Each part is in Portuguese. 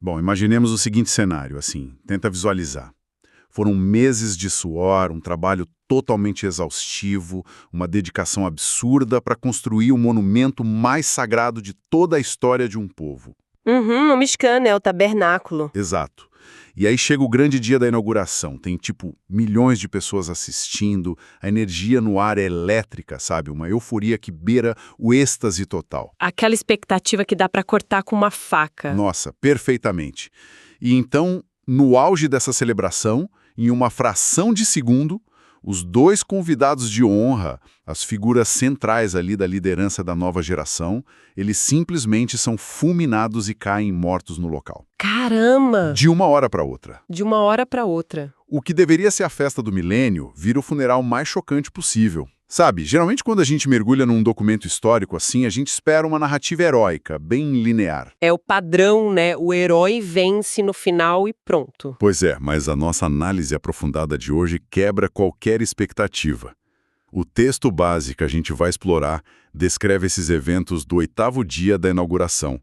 Bom, imaginemos o seguinte cenário, assim, tenta visualizar. Foram meses de suor, um trabalho totalmente exaustivo, uma dedicação absurda para construir o monumento mais sagrado de toda a história de um povo. Uhum, o Mishkan, né? O tabernáculo. Exato. E aí chega o grande dia da inauguração. Tem, tipo, milhões de pessoas assistindo, a energia no ar é elétrica, sabe? Uma euforia que beira o êxtase total. Aquela expectativa que dá pra cortar com uma faca. Nossa, perfeitamente. E então, no auge dessa celebração, em uma fração de segundo, os dois convidados de honra, as figuras centrais ali da liderança da nova geração, eles simplesmente são fulminados e caem mortos no local. Caramba! De uma hora para outra. De uma hora pra outra. O que deveria ser a festa do milênio vira o funeral mais chocante possível. Sabe, geralmente quando a gente mergulha num documento histórico assim, a gente espera uma narrativa heróica, bem linear. É o padrão, né? O herói vence no final e pronto. Pois é, mas a nossa análise aprofundada de hoje quebra qualquer expectativa. O texto base que a gente vai explorar descreve esses eventos do 8º dia da inauguração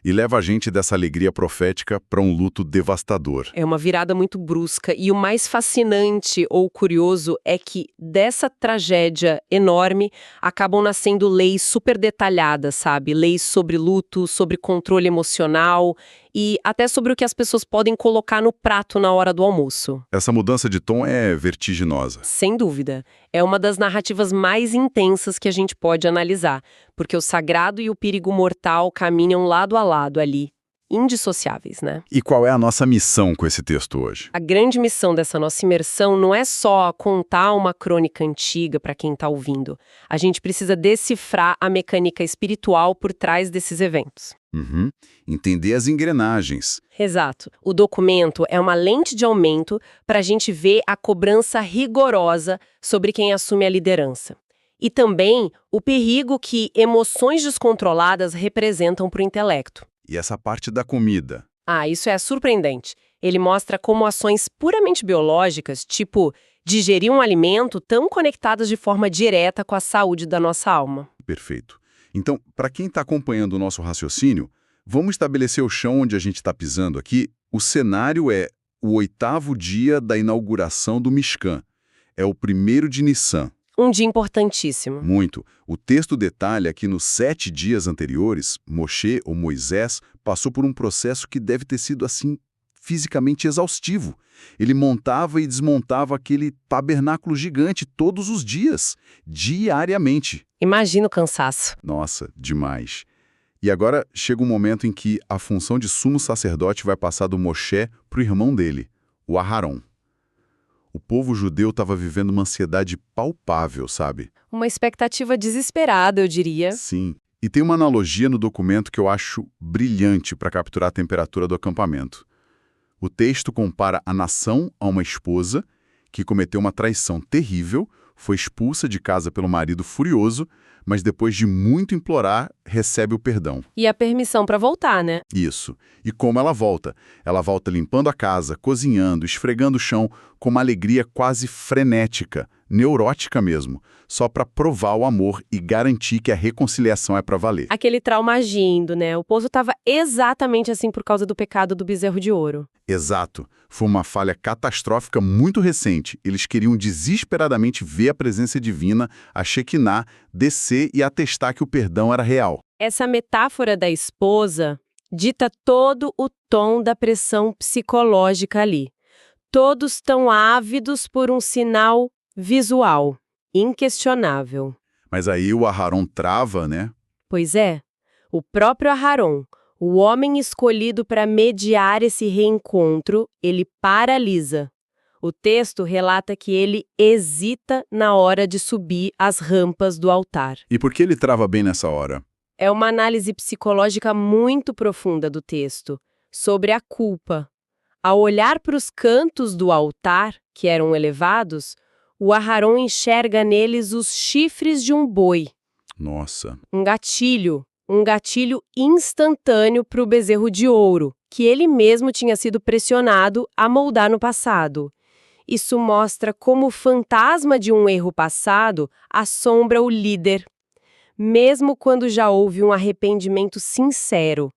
e leva a gente dessa alegria profética para um luto devastador. É uma virada muito brusca. E o mais fascinante ou curioso é que dessa tragédia enorme acabam nascendo leis super detalhadas, sabe? Leis sobre luto, sobre controle emocional e até sobre o que as pessoas podem colocar no prato na hora do almoço. Essa mudança de tom é vertiginosa. Sem dúvida. É uma das narrativas mais intensas que a gente pode analisar, porque o sagrado e o perigo mortal caminham lado a lado ali, indissociáveis, né? E qual é a nossa missão com esse texto hoje? A grande missão dessa nossa imersão não é só contar uma crônica antiga para quem está ouvindo. A gente precisa decifrar a mecânica espiritual por trás desses eventos. Uhum. Entender as engrenagens. Exato. O documento é uma lente de aumento para a gente ver a cobrança rigorosa sobre quem assume a liderança. E também o perigo que emoções descontroladas representam para o intelecto. E essa parte da comida? Ah, isso é surpreendente. Ele mostra como ações puramente biológicas, tipo digerir um alimento, estão conectadas de forma direta com a saúde da nossa alma. Perfeito. Então, para quem está acompanhando o nosso raciocínio, vamos estabelecer o chão onde a gente está pisando aqui. O cenário é o 8º dia da inauguração do Mishkan. É o 1º de Nissan. Um dia importantíssimo. Muito. O texto detalha que nos 7 dias anteriores, Moshe, ou Moisés, passou por um processo que deve ter sido, assim, fisicamente exaustivo. Ele montava e desmontava aquele tabernáculo gigante todos os dias, diariamente. Imagina o cansaço. Nossa, demais. E agora chega um momento em que a função de sumo sacerdote vai passar do Moshe para o irmão dele, o Aharon. O povo judeu estava vivendo uma ansiedade palpável, sabe? Uma expectativa desesperada, eu diria. Sim. E tem uma analogia no documento que eu acho brilhante para capturar a temperatura do acampamento. O texto compara a nação a uma esposa que cometeu uma traição terrível, foi expulsa de casa pelo marido furioso, mas depois de muito implorar, recebe o perdão. E a permissão para voltar, né? Isso. E como ela volta? Ela volta limpando a casa, cozinhando, esfregando o chão, com uma alegria quase frenética, neurótica mesmo, só para provar o amor e garantir que a reconciliação é para valer. Aquele trauma agindo, né? O povo estava exatamente assim por causa do pecado do bezerro de ouro. Exato. Foi uma falha catastrófica muito recente. Eles queriam desesperadamente ver a presença divina, a Shekinah, descer e atestar que o perdão era real. Essa metáfora da esposa dita todo o tom da pressão psicológica ali. Todos estão ávidos por um sinal visual, inquestionável. Mas aí o Aharon trava, né? Pois é, o próprio Aharon, o homem escolhido para mediar esse reencontro, ele paralisa. O texto relata que ele hesita na hora de subir as rampas do altar. E por que ele trava bem nessa hora? É uma análise psicológica muito profunda do texto, sobre a culpa. Ao olhar para os cantos do altar, que eram elevados, o Aharon enxerga neles os chifres de um boi. Nossa. Um gatilho instantâneo para o bezerro de ouro, que ele mesmo tinha sido pressionado a moldar no passado. Isso mostra como o fantasma de um erro passado assombra o líder, mesmo quando já houve um arrependimento sincero.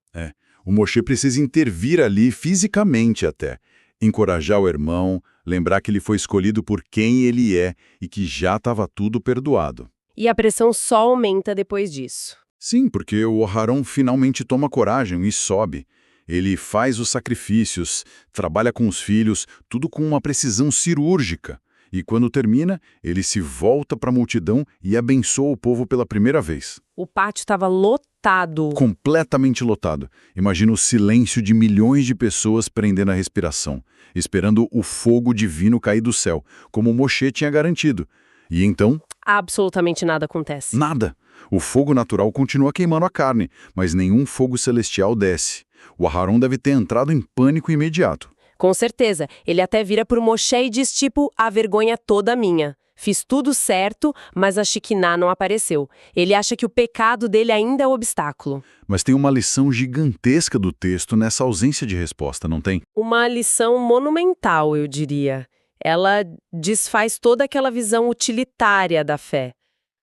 O Moshe precisa intervir ali fisicamente até, encorajar o irmão, lembrar que ele foi escolhido por quem ele é e que já estava tudo perdoado. E a pressão só aumenta depois disso. Sim, porque o Aharon finalmente toma coragem e sobe. Ele faz os sacrifícios, trabalha com os filhos, tudo com uma precisão cirúrgica. E quando termina, ele se volta para a multidão e abençoa o povo pela primeira vez. O pátio estava lotado. Completamente lotado. Imagina o silêncio de milhões de pessoas prendendo a respiração, esperando o fogo divino cair do céu, como Moshe tinha garantido. E então, Absolutamente nada acontece. nada. O fogo natural continua queimando a carne, mas nenhum fogo celestial desce. O Aharon deve ter entrado em pânico imediato. Com certeza. Ele até vira pro Moshe e diz tipo, a vergonha toda minha. Fiz tudo certo, mas a Shekinah não apareceu. Ele acha que o pecado dele ainda é o obstáculo. Mas tem uma lição gigantesca do texto nessa ausência de resposta, não tem? Uma lição monumental, eu diria. Ela desfaz toda aquela visão utilitária da fé.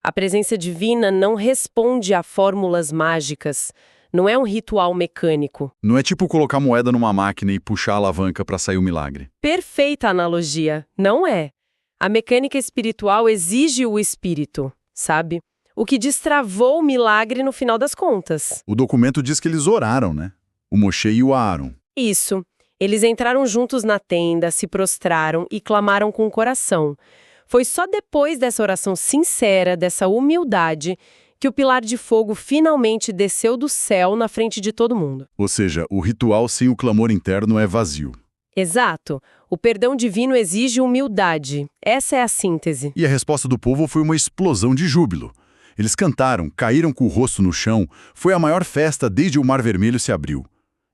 A presença divina não responde a fórmulas mágicas. Não é um ritual mecânico. Não é tipo colocar moeda numa máquina e puxar a alavanca para sair o milagre. Perfeita analogia. Não é. A mecânica espiritual exige o espírito, sabe? O que destravou o milagre no final das contas. O documento diz que eles oraram, né? O Moshe e o Aaron. Isso. Eles entraram juntos na tenda, se prostraram e clamaram com o coração. Foi só depois dessa oração sincera, dessa humildade, que o pilar de fogo finalmente desceu do céu na frente de todo mundo. Ou seja, o ritual sem o clamor interno é vazio. Exato. O perdão divino exige humildade. Essa é a síntese. E a resposta do povo foi uma explosão de júbilo. Eles cantaram, caíram com o rosto no chão. Foi a maior festa desde o Mar Vermelho se abriu.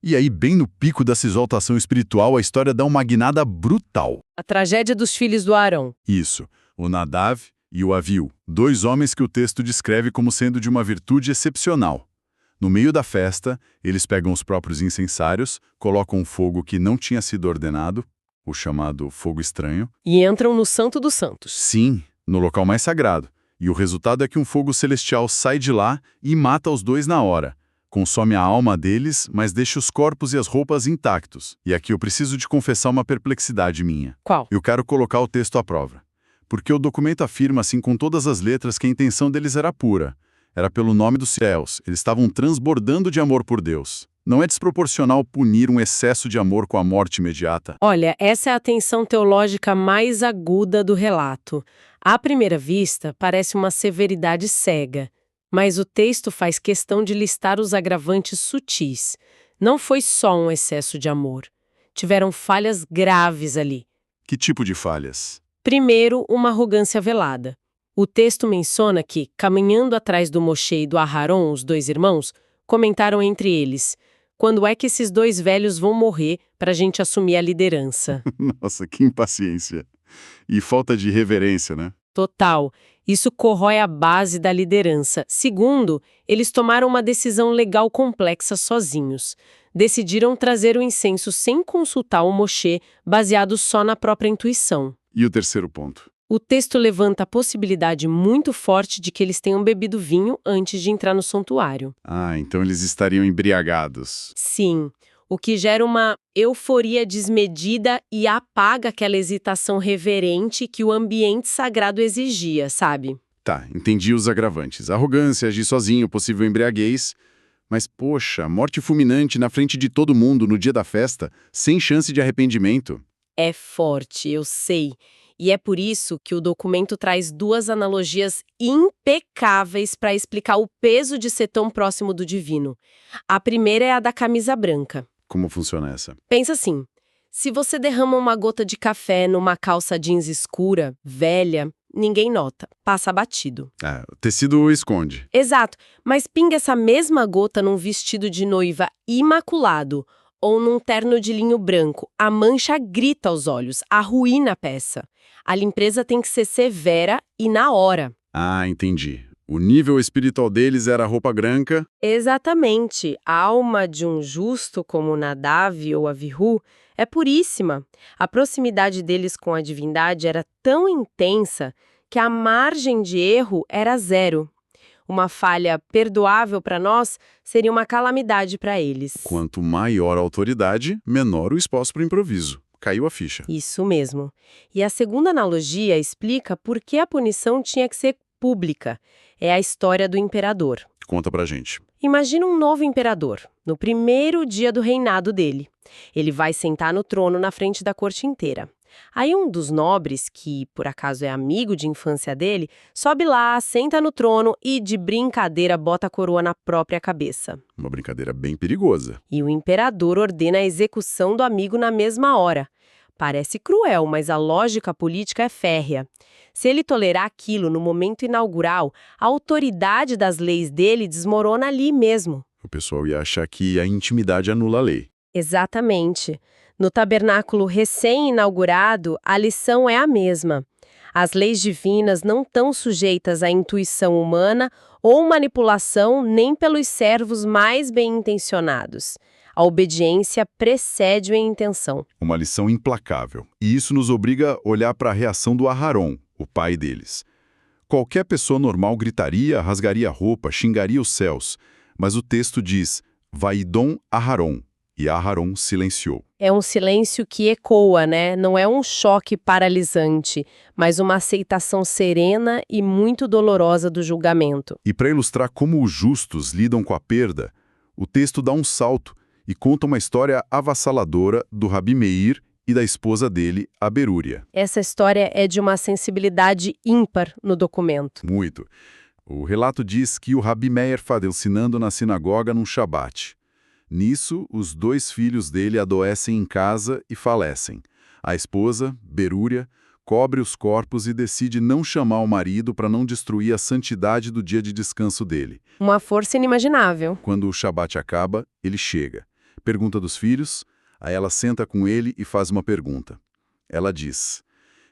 E aí, bem no pico dessa exaltação espiritual, a história dá uma guinada brutal. A tragédia dos filhos do Arão. Isso, o Nadav e o Aviú, dois homens que o texto descreve como sendo de uma virtude excepcional. No meio da festa, eles pegam os próprios incensários, colocam um fogo que não tinha sido ordenado, o chamado fogo estranho. E entram no Santo dos Santos. Sim, no local mais sagrado. E o resultado é que um fogo celestial sai de lá e mata os dois na hora. Consome a alma deles, mas deixa os corpos e as roupas intactos. E aqui eu preciso de confessar uma perplexidade minha. Qual? Eu quero colocar o texto à prova. Porque o documento afirma, assim com todas as letras, que a intenção deles era pura. Era pelo nome dos céus. Eles estavam transbordando de amor por Deus. Não é desproporcional punir um excesso de amor com a morte imediata? Olha, essa é a tensão teológica mais aguda do relato. À primeira vista, parece uma severidade cega. Mas o texto faz questão de listar os agravantes sutis. Não foi só um excesso de amor. Tiveram falhas graves ali. Que tipo de falhas? Primeiro, uma arrogância velada. O texto menciona que, caminhando atrás do Moshe e do Aharon, os dois irmãos, comentaram entre eles: quando é que esses dois velhos vão morrer para a gente assumir a liderança? Nossa, que impaciência. E falta de reverência, né? Total. Isso corrói a base da liderança. Segundo, eles tomaram uma decisão legal complexa sozinhos. Decidiram trazer o incenso sem consultar o Moshe, baseado só na própria intuição. E o terceiro ponto? O texto levanta a possibilidade muito forte de que eles tenham bebido vinho antes de entrar no santuário. Ah, então eles estariam embriagados. Sim, o que gera uma euforia desmedida e apaga aquela hesitação reverente que o ambiente sagrado exigia, sabe? Tá, entendi os agravantes. Arrogância, agir sozinho, possível embriaguez. Mas, poxa, morte fulminante na frente de todo mundo no dia da festa, sem chance de arrependimento. É forte, eu sei. E é por isso que o documento traz duas analogias impecáveis para explicar o peso de ser tão próximo do divino. A primeira é a da camisa branca. Como funciona essa? Pensa assim, se você derrama uma gota de café numa calça jeans escura, velha, ninguém nota, passa batido. O tecido esconde. Exato, mas pinga essa mesma gota num vestido de noiva imaculado ou num terno de linho branco, a mancha grita aos olhos, arruína a peça. A limpeza tem que ser severa e na hora. Ah, entendi. O nível espiritual deles era a roupa branca. Exatamente. A alma de um justo como Nadav ou Avihu é puríssima. A proximidade deles com a divindade era tão intensa que a margem de erro era zero. Uma falha perdoável para nós seria uma calamidade para eles. Quanto maior a autoridade, menor o espaço para o improviso. Caiu a ficha. Isso mesmo. E a segunda analogia explica por que a punição tinha que ser pública. É a história do imperador. Conta pra gente. Imagina um novo imperador, no primeiro dia do reinado dele. Ele vai sentar no trono na frente da corte inteira. Aí um dos nobres, que por acaso é amigo de infância dele, sobe lá, senta no trono e de brincadeira bota a coroa na própria cabeça. Uma brincadeira bem perigosa. E o imperador ordena a execução do amigo na mesma hora. Parece cruel, mas a lógica política é férrea. Se ele tolerar aquilo no momento inaugural, a autoridade das leis dele desmorona ali mesmo. O pessoal ia achar que a intimidade anula a lei. Exatamente. No tabernáculo recém-inaugurado, a lição é a mesma. As leis divinas não estão sujeitas à intuição humana ou manipulação nem pelos servos mais bem-intencionados. A obediência precede a intenção. Uma lição implacável. E isso nos obriga a olhar para a reação do Aharon, o pai deles. Qualquer pessoa normal gritaria, rasgaria a roupa, xingaria os céus. Mas o texto diz, Vaidom Aharon, e Aharon silenciou. É um silêncio que ecoa, né? Não é um choque paralisante, mas uma aceitação serena e muito dolorosa do julgamento. E para ilustrar como os justos lidam com a perda, o texto dá um salto e conta uma história avassaladora do Rabi Meir e da esposa dele, a Berúria. Essa história é de uma sensibilidade ímpar no documento. Muito. O relato diz que o Rabi Meir estava ensinando na sinagoga num Shabat. Nisso, os 2 filhos dele adoecem em casa e falecem. A esposa, Berúria, cobre os corpos e decide não chamar o marido para não destruir a santidade do dia de descanso dele. Uma força inimaginável. Quando o Shabat acaba, ele chega. Pergunta dos filhos, aí ela senta com ele e faz uma pergunta. Ela diz,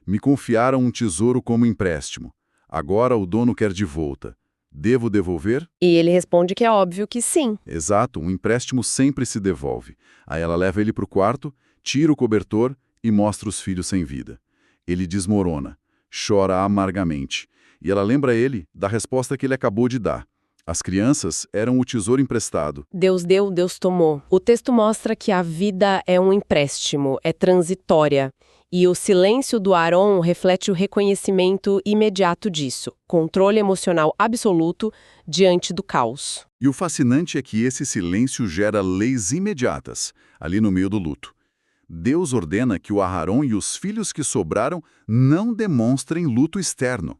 me confiaram um tesouro como empréstimo. Agora o dono quer de volta. Devo devolver? E ele responde que é óbvio que sim. Exato, um empréstimo sempre se devolve. Aí ela leva ele para o quarto, tira o cobertor e mostra os filhos sem vida. Ele desmorona, chora amargamente. E ela lembra ele da resposta que ele acabou de dar. As crianças eram o tesouro emprestado. Deus deu, Deus tomou. O texto mostra que a vida é um empréstimo, é transitória. E o silêncio do Aharon reflete o reconhecimento imediato disso. Controle emocional absoluto diante do caos. E o fascinante é que esse silêncio gera leis imediatas, ali no meio do luto. Deus ordena que o Aharon e os filhos que sobraram não demonstrem luto externo.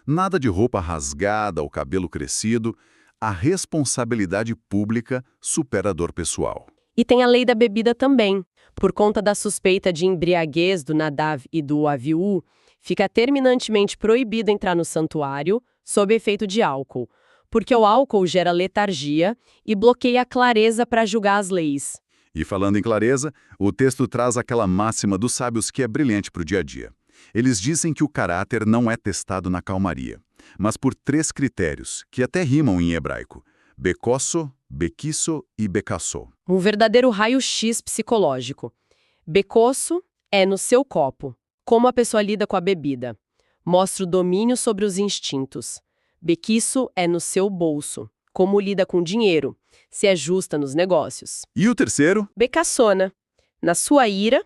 Nada de roupa rasgada ou cabelo crescido. A responsabilidade pública supera a dor pessoal. E tem a lei da bebida também. Por conta da suspeita de embriaguez do Nadav e do Aviú, fica terminantemente proibido entrar no santuário sob efeito de álcool, porque o álcool gera letargia e bloqueia a clareza para julgar as leis. E falando em clareza, o texto traz aquela máxima dos sábios que é brilhante para o dia a dia. Eles dizem que o caráter não é testado na calmaria, mas por 3 critérios, que até rimam em hebraico: bekosso, bekisso e bekassó. Um verdadeiro raio-x psicológico. Becoço é no seu copo, como a pessoa lida com a bebida. Mostra o domínio sobre os instintos. Bequiço é no seu bolso, como lida com dinheiro, se é justa nos negócios. E o terceiro? Becassona, na sua ira,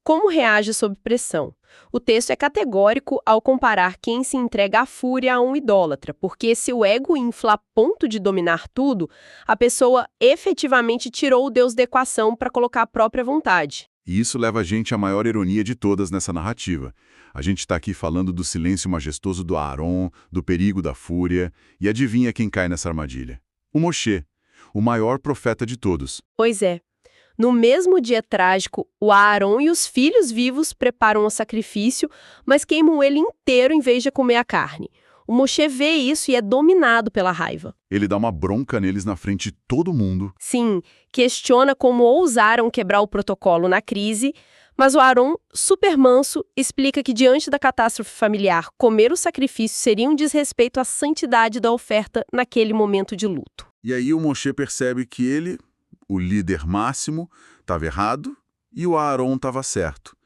como reage sob pressão. O texto é categórico ao comparar quem se entrega à fúria a um idólatra, porque se o ego infla a ponto de dominar tudo, a pessoa efetivamente tirou o Deus da equação para colocar a própria vontade. E isso leva a gente à maior ironia de todas nessa narrativa. A gente está aqui falando do silêncio majestoso do Aharon, do perigo da fúria, e adivinha quem cai nessa armadilha? O Moshe, o maior profeta de todos. Pois é. No mesmo dia trágico, o Aharon e os filhos vivos preparam o sacrifício, mas queimam ele inteiro em vez de comer a carne. O Moshe vê isso e é dominado pela raiva. Ele dá uma bronca neles na frente de todo mundo. Sim, questiona como ousaram quebrar o protocolo na crise, mas o Aharon, super manso, explica que diante da catástrofe familiar, comer o sacrifício seria um desrespeito à santidade da oferta naquele momento de luto. E aí o Moshe percebe que ele, o líder máximo, estava errado e o Aharon estava certo.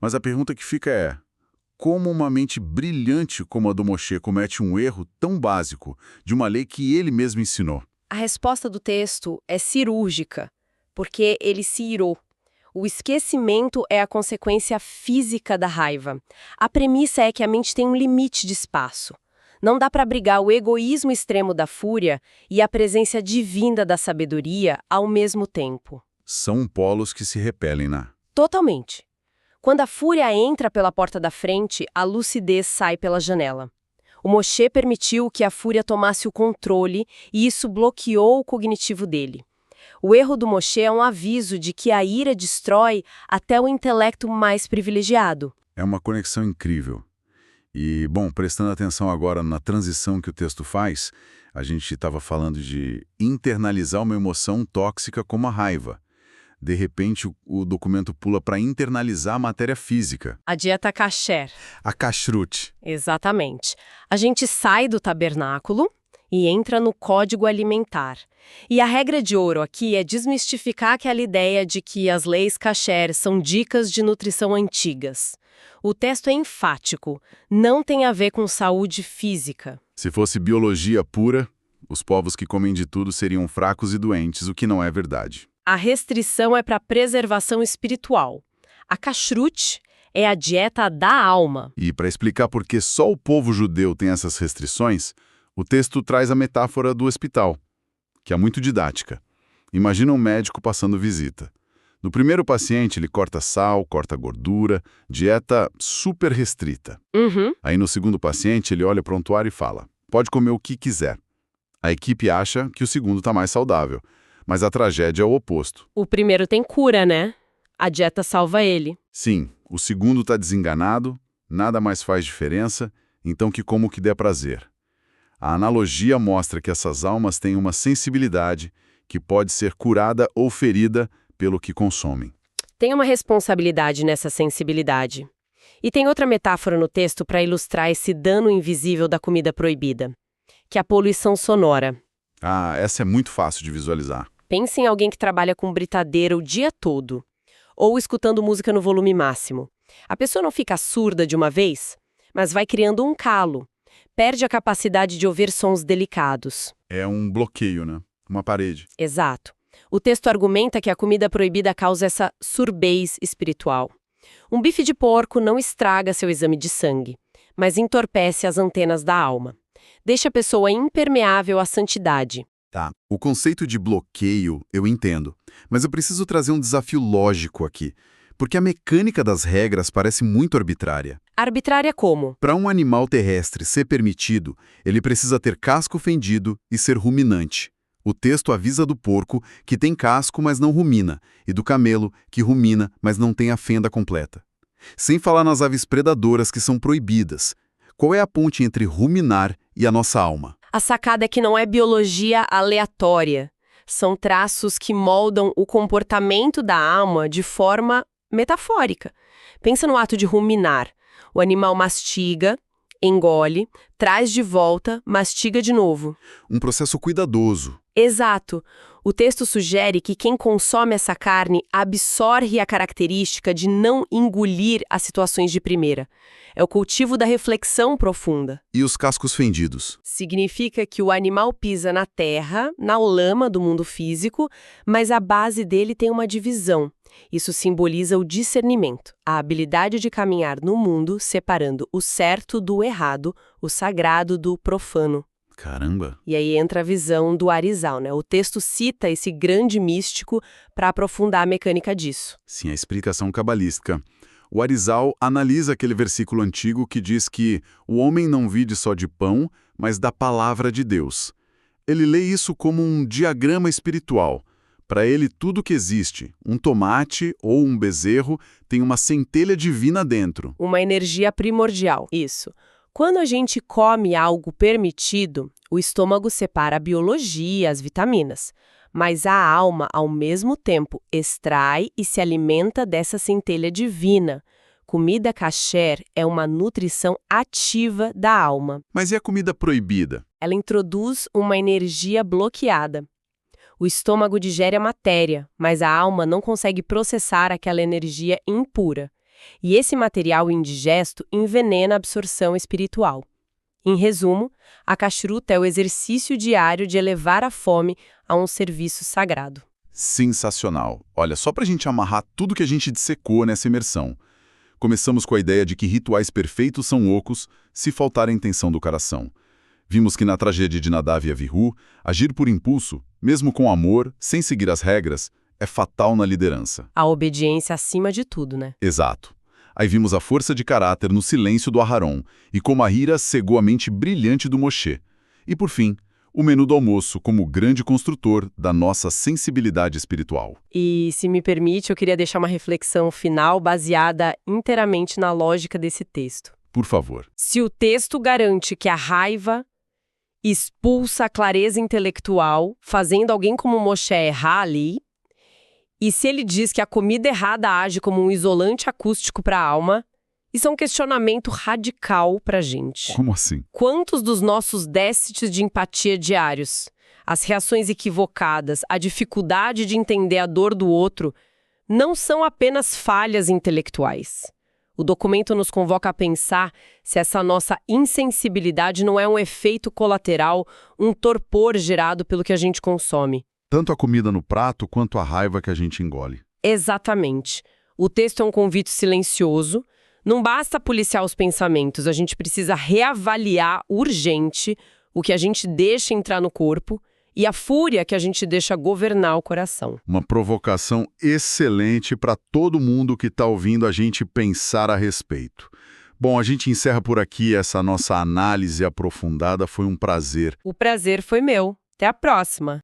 Mas a pergunta que fica é: como uma mente brilhante como a do Moshe comete um erro tão básico de uma lei que ele mesmo ensinou? A resposta do texto é cirúrgica, porque ele se irou. O esquecimento é a consequência física da raiva. A premissa é que a mente tem um limite de espaço. Não dá para brigar o egoísmo extremo da fúria e a presença divina da sabedoria ao mesmo tempo. São polos que se repelem, né? Totalmente. Quando a fúria entra pela porta da frente, a lucidez sai pela janela. O Moshe permitiu que a fúria tomasse o controle e isso bloqueou o cognitivo dele. O erro do Moshe é um aviso de que a ira destrói até o intelecto mais privilegiado. É uma conexão incrível. E, bom, prestando atenção agora na transição que o texto faz, a gente estava falando de internalizar uma emoção tóxica como a raiva. De repente, o documento pula para internalizar a matéria física. A dieta kasher. A kashrut. Exatamente. A gente sai do tabernáculo e entra no código alimentar. E a regra de ouro aqui é desmistificar aquela ideia de que as leis kasher são dicas de nutrição antigas. O texto é enfático, não tem a ver com saúde física. Se fosse biologia pura, os povos que comem de tudo seriam fracos e doentes, o que não é verdade. A restrição é para preservação espiritual. A kashrut é a dieta da alma. E para explicar por que só o povo judeu tem essas restrições, o texto traz a metáfora do hospital, que é muito didática. Imagina um médico passando visita. No primeiro paciente, ele corta sal, corta gordura, dieta super restrita. Aí no segundo paciente, ele olha o prontuário e fala, pode comer o que quiser. A equipe acha que o segundo está mais saudável, mas a tragédia é o oposto. O primeiro tem cura, né? A dieta salva ele. Sim, o segundo está desenganado, nada mais faz diferença, então que como que der prazer. A analogia mostra que essas almas têm uma sensibilidade que pode ser curada ou ferida pelo que consomem. Tem uma responsabilidade nessa sensibilidade. E tem outra metáfora no texto para ilustrar esse dano invisível da comida proibida, que é a poluição sonora. Ah, essa é muito fácil de visualizar. Pense em alguém que trabalha com britadeira o dia todo, ou escutando música no volume máximo. A pessoa não fica surda de uma vez, mas vai criando um calo. Perde a capacidade de ouvir sons delicados. É um bloqueio, né? Uma parede. Exato. O texto argumenta que a comida proibida causa essa surdez espiritual. Um bife de porco não estraga seu exame de sangue, mas entorpece as antenas da alma. Deixa a pessoa impermeável à santidade. Tá, o conceito de bloqueio eu entendo, mas eu preciso trazer um desafio lógico aqui, porque a mecânica das regras parece muito arbitrária. Arbitrária como? Para um animal terrestre ser permitido, ele precisa ter casco fendido e ser ruminante. O texto avisa do porco, que tem casco, mas não rumina, e do camelo, que rumina, mas não tem a fenda completa. Sem falar nas aves predadoras que são proibidas. Qual é a ponte entre ruminar e a nossa alma? A sacada é que não é biologia aleatória. São traços que moldam o comportamento da alma de forma metafórica. Pensa no ato de ruminar. O animal mastiga, engole, traz de volta, mastiga de novo. Um processo cuidadoso. Exato. O texto sugere que quem consome essa carne absorve a característica de não engolir as situações de primeira. É o cultivo da reflexão profunda. E os cascos fendidos? Significa que o animal pisa na terra, na lama do mundo físico, mas a base dele tem uma divisão. Isso simboliza o discernimento, a habilidade de caminhar no mundo separando o certo do errado, o sagrado do profano. Caramba! E aí entra a visão do Arizal, né? O texto cita esse grande místico para aprofundar a mecânica disso. Sim, a explicação cabalística. O Arizal analisa aquele versículo antigo que diz que o homem não vive só de pão, mas da palavra de Deus. Ele lê isso como um diagrama espiritual. Para ele, tudo que existe, um tomate ou um bezerro, tem uma centelha divina dentro. Uma energia primordial, isso. Quando a gente come algo permitido, o estômago separa a biologia, as vitaminas. Mas a alma, ao mesmo tempo, extrai e se alimenta dessa centelha divina. Comida kasher é uma nutrição ativa da alma. Mas e a comida proibida? Ela introduz uma energia bloqueada. O estômago digere a matéria, mas a alma não consegue processar aquela energia impura. E esse material indigesto envenena a absorção espiritual. Em resumo, a caxruta é o exercício diário de elevar a fome a um serviço sagrado. Sensacional. Olha, só para a gente amarrar tudo que a gente dissecou nessa imersão. Começamos com a ideia de que rituais perfeitos são ocos se faltar a intenção do coração. Vimos que na tragédia de Nadav e Avihu, agir por impulso, mesmo com amor, sem seguir as regras, é fatal na liderança. A obediência acima de tudo, né? Exato. Aí vimos a força de caráter no silêncio do Aharon e como a ira cegou a mente brilhante do Moshe. E por fim, o menu do almoço como grande construtor da nossa sensibilidade espiritual. E, se me permite, eu queria deixar uma reflexão final baseada inteiramente na lógica desse texto. Por favor. Se o texto garante que a raiva expulsa a clareza intelectual, fazendo alguém como Moshe errar ali, e se ele diz que a comida errada age como um isolante acústico para a alma, isso é um questionamento radical para a gente. Como assim? Quantos dos nossos déficits de empatia diários, as reações equivocadas, a dificuldade de entender a dor do outro, não são apenas falhas intelectuais? O documento nos convoca a pensar se essa nossa insensibilidade não é um efeito colateral, um torpor gerado pelo que a gente consome. Tanto a comida no prato quanto a raiva que a gente engole. Exatamente. O texto é um convite silencioso. Não basta policiar os pensamentos, a gente precisa reavaliar urgente o que a gente deixa entrar no corpo e a fúria que a gente deixa governar o coração. Uma provocação excelente para todo mundo que está ouvindo a gente pensar a respeito. Bom, a gente encerra por aqui essa nossa análise aprofundada. Foi um prazer. O prazer foi meu. Até a próxima!